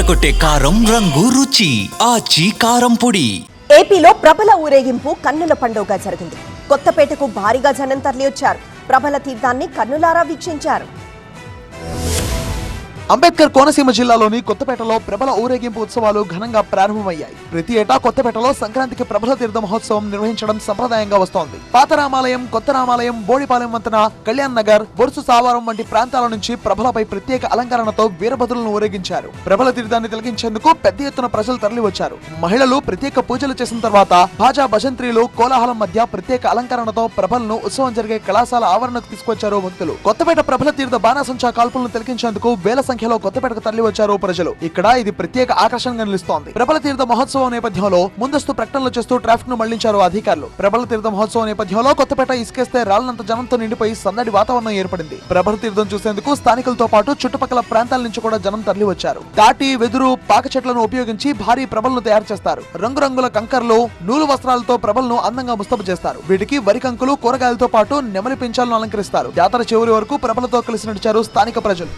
అదరగొట్టే కారం రంగు రుచి ఆచి కారం పొడి. ఏపీలో ప్రభల ఊరేగింపు కన్నుల పండుగగా జరిగింది. కొత్తపేటకు భారీగా జనం తరలివచ్చారు. ప్రభల తీర్థాన్ని కన్నులారా వీక్షించారు. అంబేద్కర్ కోనసీమ జిల్లాలోని కొత్తపేటలో ప్రభల ఊరేగింపు ఉత్సవాలు ఘనంగా ప్రారంభమయ్యాయి. ప్రతి ఏటా కొత్తపేటలో సంక్రాంతికి ప్రభల తీర్థ మహోత్సవం నిర్వహించడం సంప్రదాయంగా వస్తోంది. పాత రామాలయం, కొత్త రామాలయం, బోడిపాలెం వంతెన, కళ్యాణ్ నగర్, బొరుసు సావారం వంటి ప్రాంతాల నుంచి ప్రభలపై ప్రత్యేక అలంకరణతో వీరభద్రులను ఊరేగించారు. ప్రభల తీర్థాన్ని తిలకించేందుకు పెద్ద ఎత్తున ప్రజలు తరలివచ్చారు. మహిళలు ప్రత్యేక పూజలు చేసిన తర్వాత భాజా భజంత్రీలు కోలాహలం మధ్య ప్రత్యేక అలంకరణతో ప్రభలను ఉత్సవం జరిగే కళాశాల ఆవరణకు తీసుకొచ్చారు భక్తులు. కొత్తపేట ప్రభల తీర్థ బాణాసంచా కాల్పులను తిలకించేందుకు వేల సంఖ్యలో కొత్తపేటకు తరలి వచ్చారు ప్రజలు. ఇక్కడ ఇది ప్రత్యేక ఆకర్షణగా నిలుస్తోంది. ప్రభల తీర్థ మహోత్సవం నేపథ్యంలో ముందస్తు ప్రకటనలు చేస్తూ ట్రాఫిక్ ను మళ్లించారు అధికారులు. ప్రభల తీర్థ మహోత్సవం నేపథ్యంలో కొత్తపేట ఇసుకేస్తే రాళ్లంత జనంతో నిండిపోయి సందడి వాతావరణం ఏర్పడింది. ప్రభల తీర్థం చూసేందుకు స్థానికులతో పాటు చుట్టుపక్కల ప్రాంతాల నుంచి కూడా జనం తరలి వచ్చారు. తాటి, వెదురు, పాక చెట్లను ఉపయోగించి భారీ ప్రభలను తయారు చేస్తారు. రంగురంగుల కంకర్లు, నూలు వస్త్రాలతో ప్రభలను అందంగా ముస్తపు చేస్తారు. వీటికి వరి కంకులు, కూరగాయలతో పాటు నెమలి పించాలను అలంకరిస్తారు. జాతర చివరి వరకు ప్రభలతో కలిసి నడిచారు స్థానిక ప్రజలు.